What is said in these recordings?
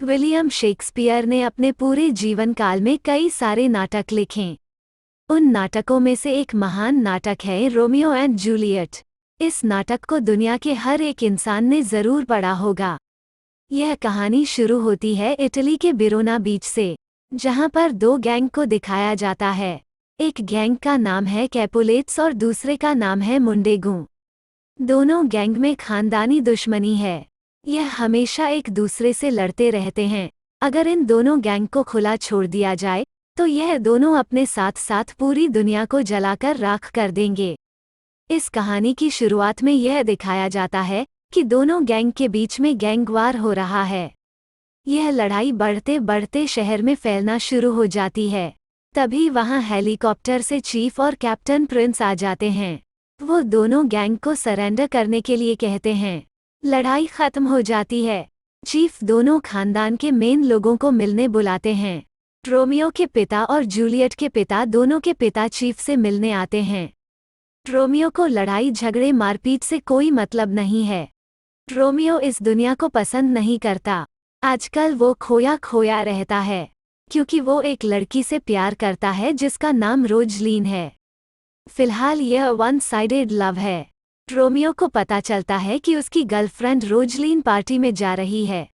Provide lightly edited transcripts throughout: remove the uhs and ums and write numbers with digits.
William Shakespeare ने अपने पूरे जीवन काल में कई सारे नाटक लिखे। उन नाटकों में से एक महान नाटक है रोमियो एंड जूलियट। इस नाटक को दुनिया के हर एक इंसान ने जरूर पढ़ा होगा। यह कहानी शुरू होती है इटली के बिरोना बीच से, जहां पर दो गैंग को दिखाया जाता है। एक गैंग का नाम है कैपुलेट्स और दूसरे का नाम है मुंडेगू। दोनों गैंग में खानदानी दुश्मनी है। यह हमेशा एक दूसरे से लड़ते रहते हैं। अगर इन दोनों गैंग को खुला छोड़ दिया जाए तो यह दोनों अपने साथ साथ पूरी दुनिया को जलाकर राख कर देंगे। इस कहानी की शुरुआत में यह दिखाया जाता है कि दोनों गैंग के बीच में गैंग वार हो रहा है। यह लड़ाई बढ़ते बढ़ते शहर में फैलना शुरू हो जाती है। तभी वहां हेलीकॉप्टर से चीफ और कैप्टन प्रिंस आ जाते हैं। वो दोनों गैंग को सरेंडर करने के लिए कहते हैं। लड़ाई खत्म हो जाती है। चीफ दोनों खानदान के मेन लोगों को मिलने बुलाते हैं। रोमियो के पिता और जूलियट के पिता दोनों के पिता चीफ से मिलने आते हैं। रोमियो को लड़ाई झगड़े मारपीट से कोई मतलब नहीं है। रोमियो इस दुनिया को पसंद नहीं करता। आजकल वो खोया खोया रहता है, क्योंकि वो एक लड़की से प्यार करता है जिसका नाम रोजलीन है। फिलहाल यह वन साइडेड लव है। रोमियो को पता चलता है कि उसकी गर्लफ्रेंड रोजलीन पार्टी में जा रही है।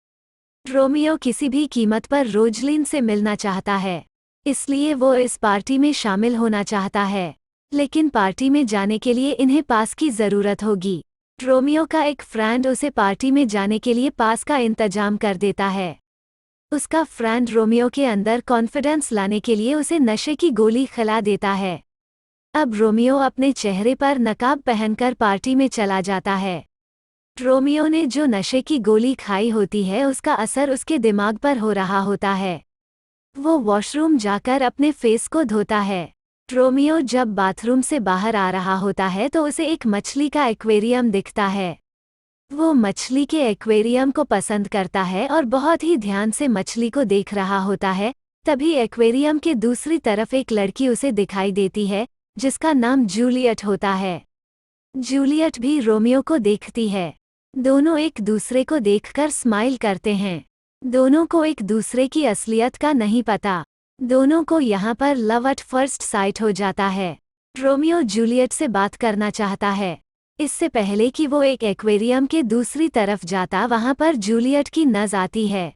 रोमियो किसी भी कीमत पर रोजलीन से मिलना चाहता है, इसलिए वो इस पार्टी में शामिल होना चाहता है। लेकिन पार्टी में जाने के लिए इन्हें पास की ज़रूरत होगी। रोमियो का एक फ्रेंड उसे पार्टी में जाने के लिए पास का इंतजाम कर देता है। उसका फ्रेंड रोमियो के अंदर कॉन्फिडेंस लाने के लिए उसे नशे की गोली खिला देता है। अब रोमियो अपने चेहरे पर नकाब पहनकर पार्टी में चला जाता है। रोमियो ने जो नशे की गोली खाई होती है उसका असर उसके दिमाग पर हो रहा होता है। वो वॉशरूम जाकर अपने फेस को धोता है। रोमियो जब बाथरूम से बाहर आ रहा होता है तो उसे एक मछली का एक्वेरियम दिखता है। वो मछली के एक्वेरियम को पसंद करता है और बहुत ही ध्यान से मछली को देख रहा होता है। तभी एक्वेरियम के दूसरी तरफ एक लड़की उसे दिखाई देती है, जिसका नाम जूलियट होता है। जूलियट भी रोमियो को देखती है। दोनों एक दूसरे को देखकर स्माइल करते हैं। दोनों को एक दूसरे की असलियत का नहीं पता। दोनों को यहाँ पर लव एट फर्स्ट साइट हो जाता है। रोमियो जूलियट से बात करना चाहता है। इससे पहले कि वो एक एक्वेरियम के दूसरी तरफ जाता, वहाँ पर जूलियट की नज़र आती है,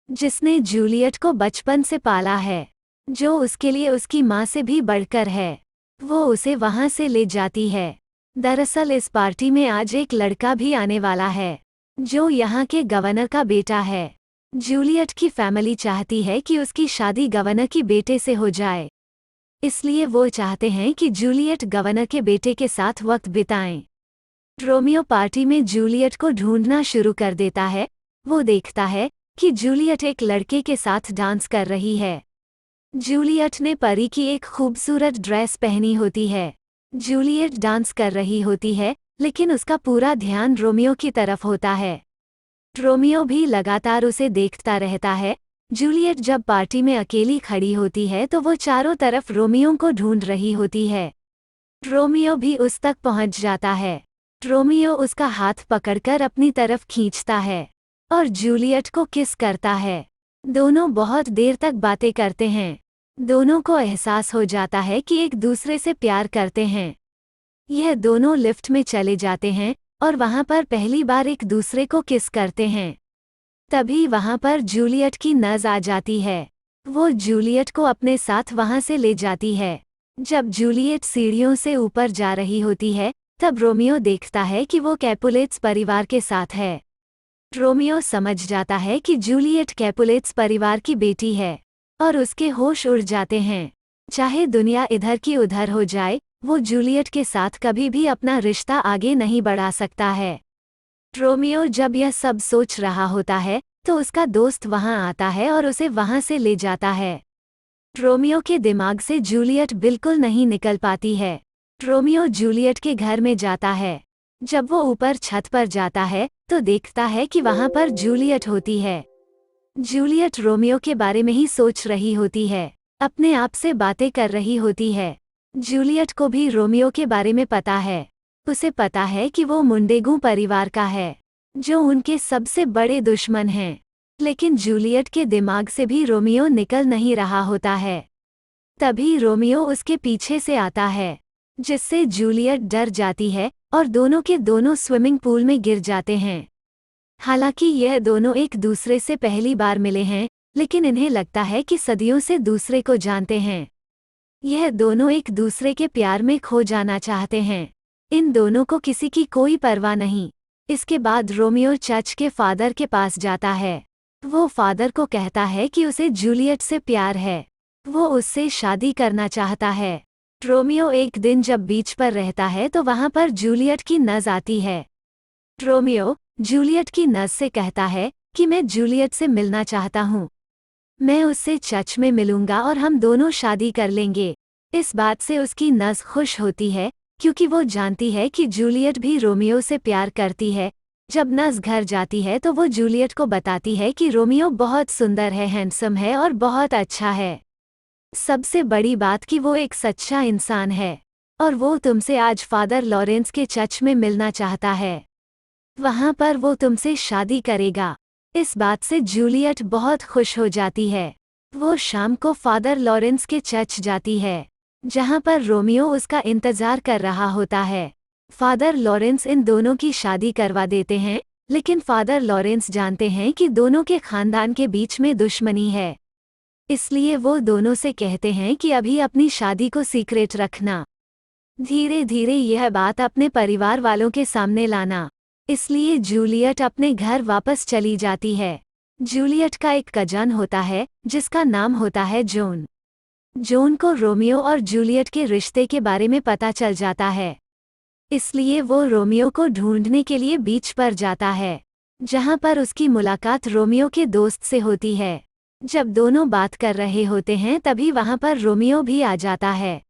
जिसने जूलियट को बचपन से पाला है, जो उसके लिए उसकी माँ से भी बढ़कर है। वो उसे वहाँ से ले जाती है। दरअसल इस पार्टी में आज एक लड़का भी आने वाला है, जो यहाँ के गवर्नर का बेटा है। जूलियट की फैमिली चाहती है कि उसकी शादी गवर्नर की बेटे से हो जाए, इसलिए वो चाहते हैं कि जूलियट गवर्नर के बेटे के साथ वक्त बिताएं। रोमियो पार्टी में जूलियट को ढूंढना शुरू कर देता है। वो देखता है कि जूलियट एक लड़के के साथ डांस कर रही है। जूलियट ने परी की एक खूबसूरत ड्रेस पहनी होती है। जूलियट डांस कर रही होती है, लेकिन उसका पूरा ध्यान रोमियो की तरफ होता है। रोमियो भी लगातार उसे देखता रहता है। जूलियट जब पार्टी में अकेली खड़ी होती है तो वो चारों तरफ रोमियो को ढूंढ रही होती है। रोमियो भी उस तक पहुंच जाता है। रोमियो उसका हाथ पकड़कर अपनी तरफ खींचता है और जूलियट को किस करता है। दोनों बहुत देर तक बातें करते हैं। दोनों को एहसास हो जाता है कि एक दूसरे से प्यार करते हैं। यह दोनों लिफ्ट में चले जाते हैं और वहाँ पर पहली बार एक दूसरे को किस करते हैं। तभी वहाँ पर जूलियट की नज़र आ जाती है। वो जूलियट को अपने साथ वहाँ से ले जाती है। जब जूलियट सीढ़ियों से ऊपर जा रही होती है, तब रोमियो देखता है कि वो कैपुलेट्स परिवार के साथ है। रोमियो समझ जाता है कि जूलियट कैपुलेट्स परिवार की बेटी है और उसके होश उड़ जाते हैं। चाहे दुनिया इधर की उधर हो जाए, वो जूलियट के साथ कभी भी अपना रिश्ता आगे नहीं बढ़ा सकता है। रोमियो जब यह सब सोच रहा होता है तो उसका दोस्त वहां आता है और उसे वहां से ले जाता है। रोमियो के दिमाग से जूलियट बिल्कुल नहीं निकल पाती है। रोमियो जूलियट के घर में जाता है। जब वो ऊपर छत पर जाता है तो देखता है कि वहां पर जूलियट होती है। जूलियट रोमियो के बारे में ही सोच रही होती है, अपने आप से बातें कर रही होती है। जूलियट को भी रोमियो के बारे में पता है। उसे पता है कि वो मुंडेगू परिवार का है, जो उनके सबसे बड़े दुश्मन हैं। लेकिन जूलियट के दिमाग से भी रोमियो निकल नहीं रहा होता है। तभी रोमियो उसके पीछे से आता है, जिससे जूलियट डर जाती है और दोनों के दोनों स्विमिंग पूल में गिर जाते हैं। हालांकि यह दोनों एक दूसरे से पहली बार मिले हैं, लेकिन इन्हें लगता है कि सदियों से दूसरे को जानते हैं। यह दोनों एक दूसरे के प्यार में खो जाना चाहते हैं। इन दोनों को किसी की कोई परवाह नहीं। इसके बाद रोमियो चर्च के फादर के पास जाता है। वो फादर को कहता है कि उसे जूलियट से प्यार है। वो उससे शादी करना चाहता है। रोमियो एक दिन जब बीच पर रहता है तो वहाँ पर जूलियट की नज़ आती है। रोमियो जूलियट की नज़ से कहता है कि मैं जूलियट से मिलना चाहता हूँ। मैं उससे चर्च में मिलूंगा और हम दोनों शादी कर लेंगे। इस बात से उसकी नज़ खुश होती है, क्योंकि वो जानती है कि जूलियट भी रोमियो से प्यार करती है। जब नज़ घर जाती है तो वो जूलियट को बताती है कि रोमियो बहुत सुंदर है, हैंडसम है और बहुत अच्छा है। सबसे बड़ी बात कि वो एक सच्चा इंसान है और वो तुमसे आज फादर लॉरेंस के चर्च में मिलना चाहता है। वहाँ पर वो तुमसे शादी करेगा। इस बात से जूलियट बहुत खुश हो जाती है। वो शाम को फादर लॉरेंस के चर्च जाती है, जहाँ पर रोमियो उसका इंतजार कर रहा होता है। फादर लॉरेंस इन दोनों की शादी करवा देते हैं, लेकिन फादर लॉरेंस जानते हैं कि दोनों के खानदान के बीच में दुश्मनी है। इसलिए वो दोनों से कहते हैं कि अभी अपनी शादी को सीक्रेट रखना। धीरे धीरे यह बात अपने परिवार वालों के सामने लाना। इसलिए जूलियट अपने घर वापस चली जाती है। जूलियट का एक कजन होता है जिसका नाम होता है जॉन। जॉन को रोमियो और जूलियट के रिश्ते के बारे में पता चल जाता है। इसलिए वो रोमियो को ढूंढने के लिए बीच पर जाता है, जहाँ पर उसकी मुलाकात रोमियो के दोस्त से होती है। जब दोनों बात कर रहे होते हैं तभी वहाँ पर रोमियो भी आ जाता है।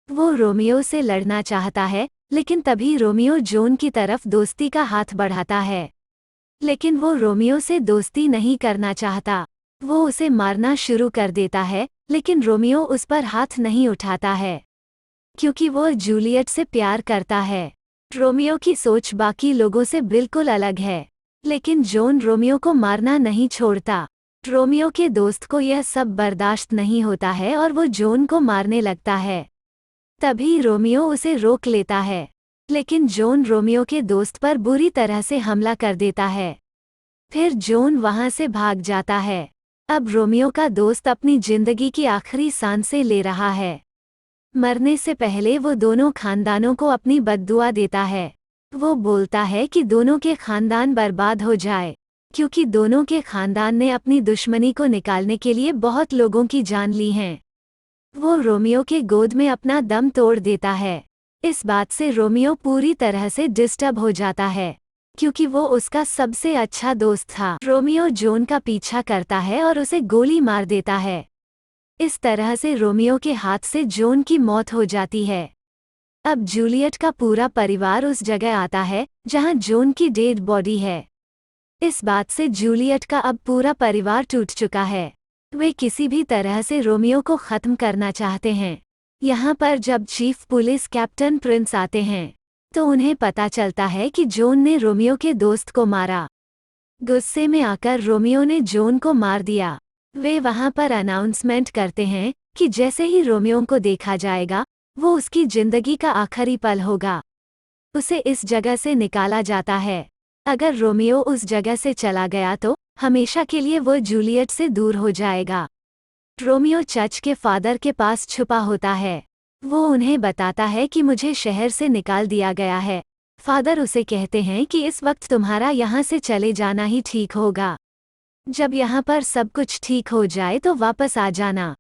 वो रोमियो से लड़ना चाहता है, लेकिन तभी रोमियो जॉन की तरफ दोस्ती का हाथ बढ़ाता है। लेकिन वो रोमियो से दोस्ती नहीं करना चाहता। वो उसे मारना शुरू कर देता है, लेकिन रोमियो उस पर हाथ नहीं उठाता है, क्योंकि वो जूलियट से प्यार करता है। रोमियो की सोच बाकी लोगों से बिल्कुल अलग है, लेकिन जॉन रोमियो को मारना नहीं छोड़ता। रोमियो के दोस्त को यह सब बर्दाश्त नहीं होता है और वो जॉन को मारने लगता है। तभी रोमियो उसे रोक लेता है, लेकिन जॉन रोमियो के दोस्त पर बुरी तरह से हमला कर देता है। फिर जॉन वहाँ से भाग जाता है। अब रोमियो का दोस्त अपनी जिंदगी की आखिरी सांसें ले रहा है। मरने से पहले वो दोनों खानदानों को अपनी बद्दुआ देता है। वो बोलता है कि दोनों के खानदान बर्बाद हो जाए, क्योंकि दोनों के खानदान ने अपनी दुश्मनी को निकालने के लिए बहुत लोगों की जान ली है। वो रोमियो के गोद में अपना दम तोड़ देता है। इस बात से रोमियो पूरी तरह से डिस्टर्ब हो जाता है, क्योंकि वो उसका सबसे अच्छा दोस्त था। रोमियो जॉन का पीछा करता है और उसे गोली मार देता है। इस तरह से रोमियो के हाथ से जॉन की मौत हो जाती है। अब जूलियट का पूरा परिवार उस जगह आता है जहां जॉन की डेड बॉडी है। इस बात से जूलियट का अब पूरा परिवार टूट चुका है। वे किसी भी तरह से रोमियो को ख़त्म करना चाहते हैं। यहाँ पर जब चीफ पुलिस कैप्टन प्रिंस आते हैं तो उन्हें पता चलता है कि जॉन ने रोमियो के दोस्त को मारा। गुस्से में आकर रोमियो ने जॉन को मार दिया। वे वहाँ पर अनाउंसमेंट करते हैं कि जैसे ही रोमियो को देखा जाएगा वो उसकी जिंदगी का आखिरी पल होगा। उसे इस जगह से निकाला जाता है। अगर रोमियो उस जगह से चला गया तो हमेशा के लिए वो जूलियट से दूर हो जाएगा। रोमियो चर्च के फादर के पास छुपा होता है। वो उन्हें बताता है कि मुझे शहर से निकाल दिया गया है। फादर उसे कहते हैं कि इस वक्त तुम्हारा यहाँ से चले जाना ही ठीक होगा। जब यहाँ पर सब कुछ ठीक हो जाए तो वापस आ जाना।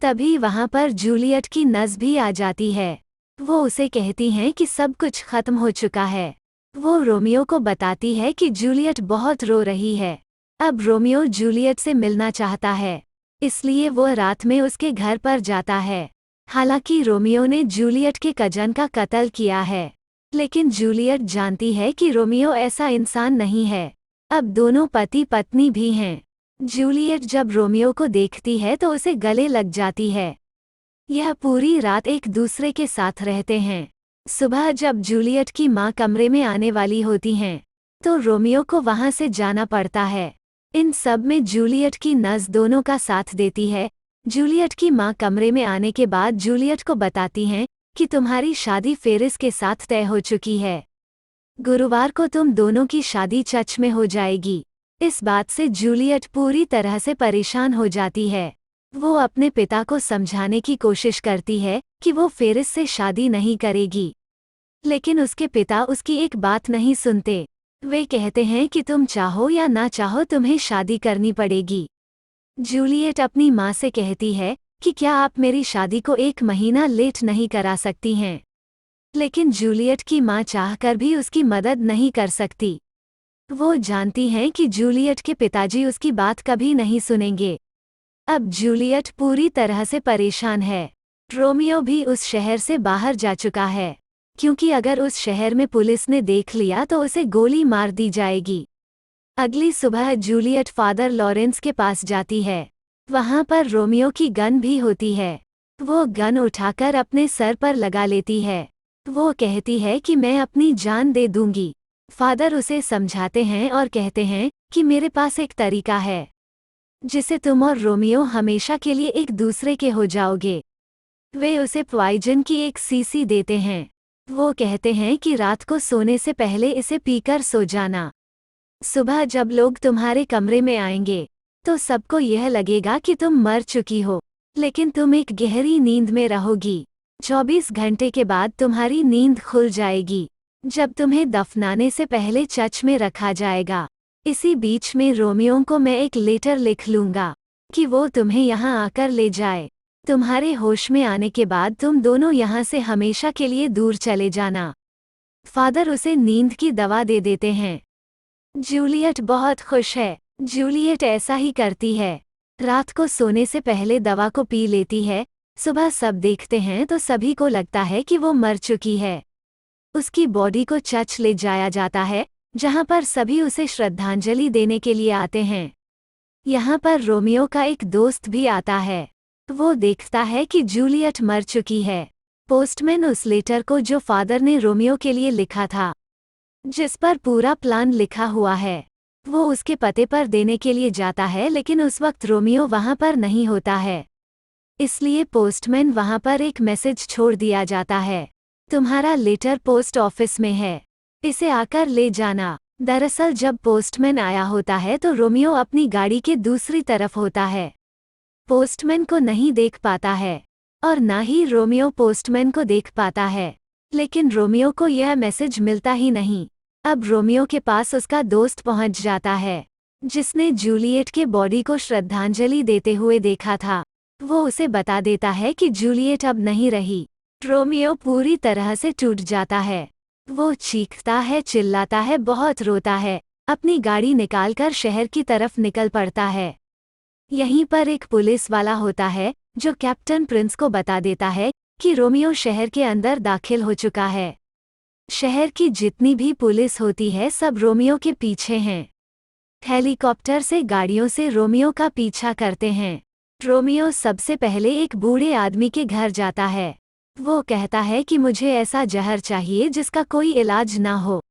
तभी वहाँ पर जूलियट की नज़ भी आ जाती है। वो उसे कहती हैं कि सब कुछ खत्म हो चुका है। वो रोमियो को बताती है कि जूलियट बहुत रो रही है। अब रोमियो जूलियट से मिलना चाहता है, इसलिए वो रात में उसके घर पर जाता है। हालांकि रोमियो ने जूलियट के कजन का कत्ल किया है, लेकिन जूलियट जानती है कि रोमियो ऐसा इंसान नहीं है। अब दोनों पति पत्नी भी हैं। जूलियट जब रोमियो को देखती है तो उसे गले लग जाती है। यह पूरी रात एक दूसरे के साथ रहते हैं। सुबह जब जूलियट की माँ कमरे में आने वाली होती हैं तो रोमियो को वहाँ से जाना पड़ता है। इन सब में जूलियट की नस दोनों का साथ देती है। जूलियट की माँ कमरे में आने के बाद जूलियट को बताती हैं कि तुम्हारी शादी फेरिस के साथ तय हो चुकी है। गुरुवार को तुम दोनों की शादी चर्च में हो जाएगी। इस बात से जूलियट पूरी तरह से परेशान हो जाती है। वो अपने पिता को समझाने की कोशिश करती है कि वो फेरिस से शादी नहीं करेगी, लेकिन उसके पिता उसकी एक बात नहीं सुनते। वे कहते हैं कि तुम चाहो या ना चाहो तुम्हें शादी करनी पड़ेगी। जूलियट अपनी माँ से कहती है कि क्या आप मेरी शादी को 1 महीना लेट नहीं करा सकती हैं, लेकिन जूलियट की माँ चाहकर भी उसकी मदद नहीं कर सकती। वो जानती हैं कि जूलियट के पिताजी उसकी बात कभी नहीं सुनेंगे। अब जूलियट पूरी तरह से परेशान है। रोमियो भी उस शहर से बाहर जा चुका है, क्योंकि अगर उस शहर में पुलिस ने देख लिया तो उसे गोली मार दी जाएगी। अगली सुबह जूलियट फादर लॉरेंस के पास जाती है। वहाँ पर रोमियो की गन भी होती है। वो गन उठाकर अपने सर पर लगा लेती है। वो कहती है कि मैं अपनी जान दे दूंगी। फादर उसे समझाते हैं और कहते हैं कि मेरे पास एक तरीका है जिसे तुम और रोमियो हमेशा के लिए एक दूसरे के हो जाओगे। वे उसे पॉइजन की एक शीशी देते हैं। वो कहते हैं कि रात को सोने से पहले इसे पीकर सो जाना। सुबह जब लोग तुम्हारे कमरे में आएंगे तो सबको यह लगेगा कि तुम मर चुकी हो, लेकिन तुम एक गहरी नींद में रहोगी। 24 घंटे के बाद तुम्हारी नींद खुल जाएगी, जब तुम्हें दफनाने से पहले चर्च में रखा जाएगा। इसी बीच में रोमियो को मैं एक लेटर लिख लूंगा कि वो तुम्हें यहाँ आकर ले जाए। तुम्हारे होश में आने के बाद तुम दोनों यहाँ से हमेशा के लिए दूर चले जाना। फादर उसे नींद की दवा दे देते हैं। जूलियट बहुत खुश है। जूलियट ऐसा ही करती है। रात को सोने से पहले दवा को पी लेती है। सुबह सब देखते हैं तो सभी को लगता है कि वो मर चुकी है। उसकी बॉडी को चर्च ले जाया जाता है, जहाँ पर सभी उसे श्रद्धांजलि देने के लिए आते हैं। यहाँ पर रोमियो का एक दोस्त भी आता है। वो देखता है कि जूलियट मर चुकी है। पोस्टमैन उस लेटर को जो फादर ने रोमियो के लिए लिखा था, जिस पर पूरा प्लान लिखा हुआ है, वो उसके पते पर देने के लिए जाता है, लेकिन उस वक्त रोमियो वहाँ पर नहीं होता है। इसलिए पोस्टमैन वहाँ पर एक मैसेज छोड़ दिया जाता है, तुम्हारा लेटर पोस्ट ऑफिस में है, इसे आकर ले जाना। दरअसल जब पोस्टमैन आया होता है तो रोमियो अपनी गाड़ी के दूसरी तरफ होता है। पोस्टमैन को नहीं देख पाता है और ना ही रोमियो पोस्टमैन को देख पाता है, लेकिन रोमियो को यह मैसेज मिलता ही नहीं। अब रोमियो के पास उसका दोस्त पहुंच जाता है, जिसने जूलियट के बॉडी को श्रद्धांजलि देते हुए देखा था। वो उसे बता देता है कि जूलियट अब नहीं रही। रोमियो पूरी तरह से टूट जाता है। वो चीखता है, चिल्लाता है, बहुत रोता है, अपनी गाड़ी निकालकर शहर की तरफ निकल पड़ता है। यहीं पर एक पुलिस वाला होता है जो कैप्टन प्रिंस को बता देता है कि रोमियो शहर के अंदर दाखिल हो चुका है। शहर की जितनी भी पुलिस होती है सब रोमियो के पीछे हैं। हेलीकॉप्टर से गाड़ियों से रोमियो का पीछा करते हैं। रोमियो सबसे पहले एक बूढ़े आदमी के घर जाता है। वो कहता है कि मुझे ऐसा जहर चाहिए जिसका कोई इलाज ना हो,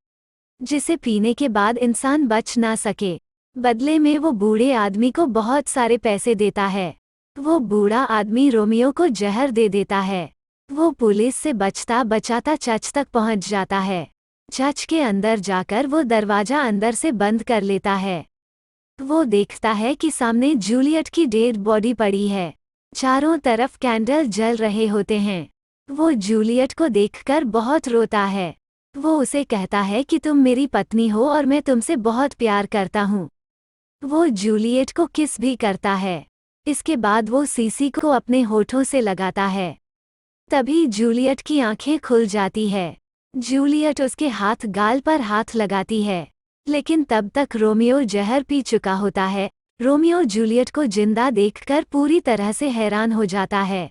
जिसे पीने के बाद इंसान बच ना सके। बदले में वो बूढ़े आदमी को बहुत सारे पैसे देता है। वो बूढ़ा आदमी रोमियो को जहर दे देता है। वो पुलिस से बचता बचाता चर्च तक पहुंच जाता है। चर्च के अंदर जाकर वो दरवाजा अंदर से बंद कर लेता है। वो देखता है कि सामने जूलियट की डेड बॉडी पड़ी है। चारों तरफ कैंडल जल रहे होते हैं। वो जूलियट को देखकर बहुत रोता है। वो उसे कहता है कि तुम मेरी पत्नी हो और मैं तुमसे बहुत प्यार करता हूँ। वो जूलियट को किस भी करता है। इसके बाद वो शीशी को अपने होठों से लगाता है। तभी जूलियट की आंखें खुल जाती है। जूलियट उसके हाथ गाल पर हाथ लगाती है, लेकिन तब तक रोमियो जहर पी चुका होता है। रोमियो जूलियट को जिंदा देखकर पूरी तरह से हैरान हो जाता है।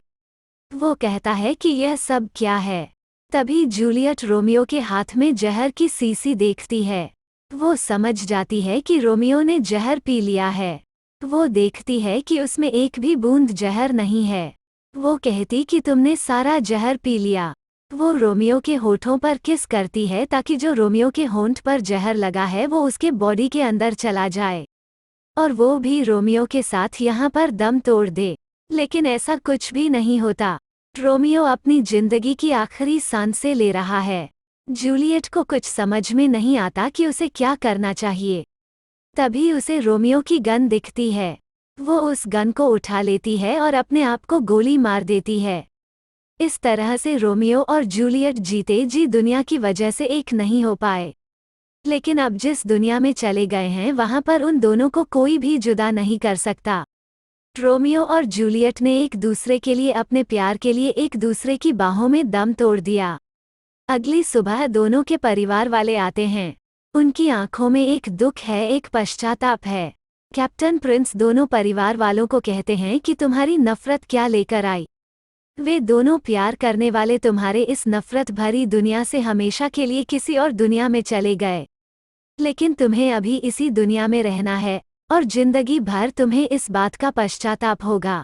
वो कहता है कि यह सब क्या है। तभी जूलियट रोमियो के हाथ में जहर की शीशी देखती है। वो समझ जाती है कि रोमियो ने जहर पी लिया है। वो देखती है कि उसमें एक भी बूंद जहर नहीं है। वो कहती कि तुमने सारा जहर पी लिया। वो रोमियो के होठों पर किस करती है ताकि जो रोमियो के होंठ पर जहर लगा है वो उसके बॉडी के अंदर चला जाए और वो भी रोमियो के साथ यहाँ पर दम तोड़ दे। लेकिन ऐसा कुछ भी नहीं होता। रोमियो अपनी जिंदगी की आखिरी सांसें ले रहा है। जूलियट को कुछ समझ में नहीं आता कि उसे क्या करना चाहिए। तभी उसे रोमियो की गन दिखती है। वो उस गन को उठा लेती है और अपने आप को गोली मार देती है। इस तरह से रोमियो और जूलियट जीते जी दुनिया की वजह से एक नहीं हो पाए। लेकिन अब जिस दुनिया में चले गए हैं वहां पर उन दोनों को कोई भी जुदा नहीं कर सकता। रोमियो और जूलियट ने एक दूसरे के लिए अपने प्यार के लिए एक दूसरे की बाहों में दम तोड़ दिया। अगली सुबह दोनों के परिवार वाले आते हैं। उनकी आंखों में एक दुख है, एक पश्चाताप है। कैप्टन प्रिंस दोनों परिवार वालों को कहते हैं कि तुम्हारी नफरत क्या लेकर आई। वे दोनों प्यार करने वाले तुम्हारे इस नफरत भरी दुनिया से हमेशा के लिए किसी और दुनिया में चले गए। लेकिन तुम्हें अभी इसी दुनिया में रहना है और जिंदगी भर तुम्हें इस बात का पश्चाताप होगा।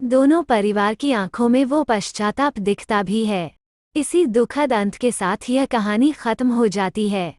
दोनों परिवार की आंखों में वो पश्चाताप दिखता भी है। इसी दुखद अंत के साथ यह कहानी खत्म हो जाती है।